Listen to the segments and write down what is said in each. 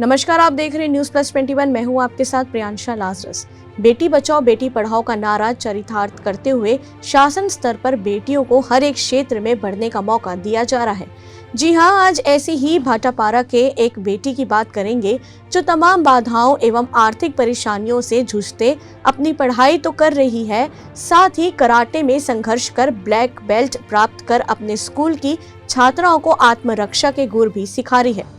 नमस्कार, आप देख रहे हैं न्यूज़ प्लस 21। मैं हूं आपके साथ प्रियांशा लाजरस। बेटी बचाओ बेटी पढ़ाओ का नारा चरितार्थ करते हुए शासन स्तर पर बेटियों को हर एक क्षेत्र में बढ़ने का मौका दिया जा रहा है। जी हां, आज ऐसी ही भाटापारा के एक बेटी की बात करेंगे जो तमाम बाधाओं एवं आर्थिक परेशानियों से जूझते अपनी पढ़ाई तो कर रही है, साथ ही कराटे में संघर्ष कर ब्लैक बेल्ट प्राप्त कर अपने स्कूल की छात्राओं को आत्मरक्षा के गुर भी सिखा रही है।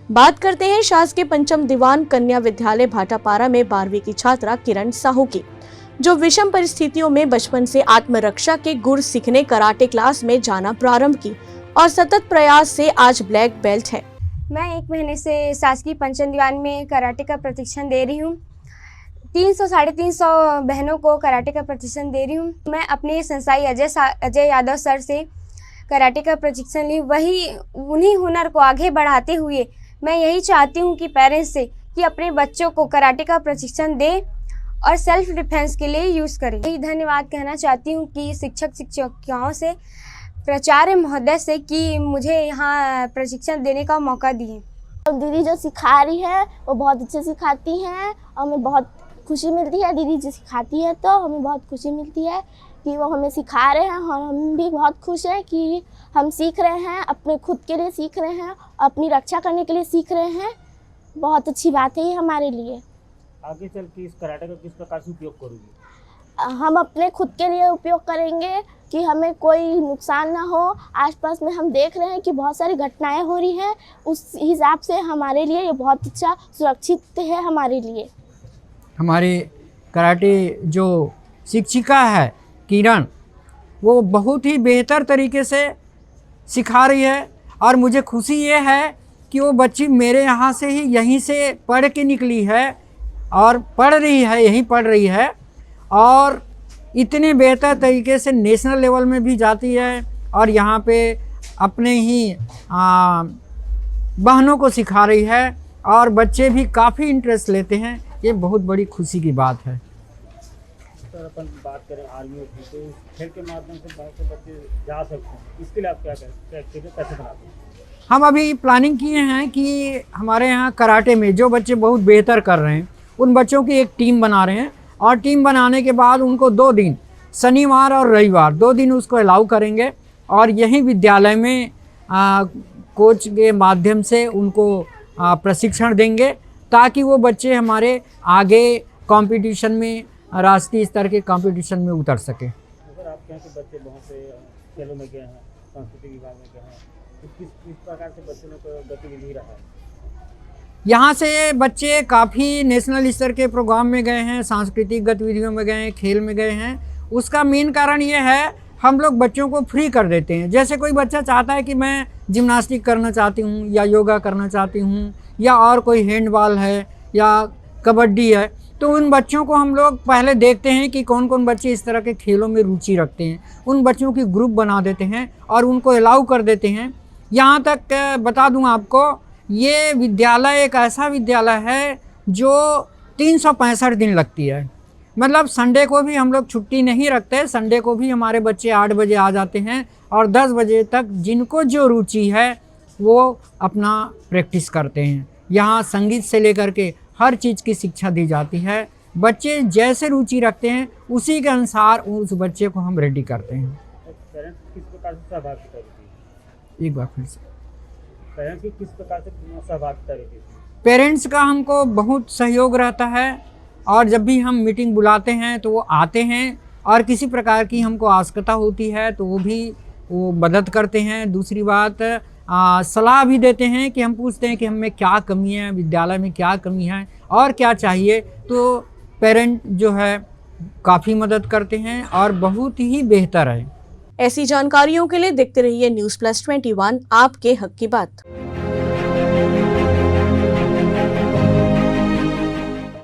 बात करते हैं शासकीय पंचम दीवान कन्या विद्यालय भाटापारा में 12वीं की छात्रा किरण साहू की, जो विषम परिस्थितियों में बचपन से आत्मरक्षा के गुर सीखने कराटे क्लास में जाना प्रारंभ की और सतत प्रयास से आज ब्लैक बेल्ट है। मैं 1 महीने से शासकीय पंचम दीवान में कराटे का प्रशिक्षण दे रही हूँ। 300-350 बहनों को कराटे का प्रशिक्षण दे रही हूँ। मैं अपने संसाई अजय यादव सर से कराटे का प्रशिक्षण ली, वही उन्हीं हुनर को आगे बढ़ाते हुए मैं यही चाहती हूँ कि पेरेंट्स से कि अपने बच्चों को कराटे का प्रशिक्षण दें और सेल्फ डिफेंस के लिए यूज़ करें। यही धन्यवाद कहना चाहती हूँ कि शिक्षिकाओं से, प्राचार्य महोदय से कि मुझे यहाँ प्रशिक्षण देने का मौका दिए। दीदी जो सिखा रही है वो बहुत अच्छे सिखाती हैं और हमें बहुत खुशी मिलती है। दीदी जो सिखाती है तो हमें बहुत खुशी मिलती है कि वो हमें सिखा रहे हैं और हम भी बहुत खुश हैं कि हम सीख रहे हैं, अपने खुद के लिए सीख रहे हैं, अपनी रक्षा करने के लिए सीख रहे हैं। बहुत अच्छी बात है ये हमारे लिए। आगे चल के इस कराटे का किस प्रकार से उपयोग करोगे? हम अपने खुद के लिए उपयोग करेंगे कि हमें कोई नुकसान ना हो। आसपास में हम देख रहे हैं कि बहुत सारी घटनाएं हो रही हैं, उस हिसाब से हमारे लिए ये बहुत अच्छा सुरक्षित है। हमारे लिए हमारे कराटे जो शिक्षिका है किरण, वो बहुत ही बेहतर तरीके से सिखा रही है और मुझे खुशी ये है कि वो बच्ची मेरे यहाँ से ही यहीं से पढ़ के निकली है और पढ़ रही है, यहीं पढ़ रही है और इतने बेहतर तरीके से नेशनल लेवल में भी जाती है और यहाँ पे अपने ही बहनों को सिखा रही है और बच्चे भी काफ़ी इंटरेस्ट लेते हैं। ये बहुत बड़ी खुशी की बात है। सर, अपन बात करें आर्मी की, तो खेल के माध्यम से बहुत से बच्चे जा सकते हैं, इसके लिए आप क्या कैसे बनाते हैं? हम अभी प्लानिंग किए हैं कि हमारे यहाँ कराटे में जो बच्चे बहुत बेहतर कर रहे हैं उन बच्चों की एक टीम बना रहे हैं और टीम बनाने के बाद उनको 2 दिन, शनिवार और रविवार 2 दिन उसको अलाउ करेंगे और यहीं विद्यालय में कोच के माध्यम से उनको प्रशिक्षण देंगे ताकि वो बच्चे हमारे आगे कंपटीशन में, राष्ट्रीय स्तर के कंपटीशन में उतर सके। अगर आप कहें कि बच्चे बहुत से खेलों में गए हैं, सांस्कृतिक विभाग में गए हैं, तो किस प्रकार से बच्चों का गतिविधि रहा है? यहाँ से बच्चे काफ़ी नेशनल स्तर के प्रोग्राम में गए हैं, सांस्कृतिक गतिविधियों में गए हैं, खेल में गए हैं। उसका मेन कारण ये है, हम लोग बच्चों को फ्री कर देते हैं। जैसे कोई बच्चा चाहता है कि मैं जिम्नास्टिक करना चाहती हूँ या योगा करना चाहती हूँ या और कोई हैंडबॉल है या कबड्डी है, तो उन बच्चों को हम लोग पहले देखते हैं कि कौन कौन बच्चे इस तरह के खेलों में रुचि रखते हैं। उन बच्चों की ग्रुप बना देते हैं और उनको अलाउ कर देते हैं। यहाँ तक बता दूँ आपको, ये विद्यालय एक ऐसा विद्यालय है जो 365 दिन लगती है। मतलब संडे को भी हम लोग छुट्टी नहीं रखते। संडे को भी हमारे बच्चे 8 बजे आ जाते हैं और 10 बजे तक जिनको जो रुचि है वो अपना प्रैक्टिस करते हैं। यहाँ संगीत से लेकर के हर चीज़ की शिक्षा दी जाती है। बच्चे जैसे रुचि रखते हैं उसी के अनुसार उस बच्चे को हम रेडी करते हैं। पेरेंट्स किस प्रकार से सहभागिता रहती है? एक बार फिर से, पेरेंट्स की किस प्रकार से सहभागिता रहती है? पेरेंट्स का हमको बहुत सहयोग रहता है और जब भी हम मीटिंग बुलाते हैं तो वो आते हैं और किसी प्रकार की हमको आवश्यकता होती है तो वो मदद करते हैं। दूसरी बात, सलाह भी देते हैं कि हम पूछते हैं कि हमें क्या कमी है, विद्यालय में क्या कमी है और क्या चाहिए, तो पेरेंट जो है काफ़ी मदद करते हैं और बहुत ही बेहतर है। ऐसी जानकारियों के लिए देखते रहिए न्यूज़ प्लस 21, आपके हक की बात।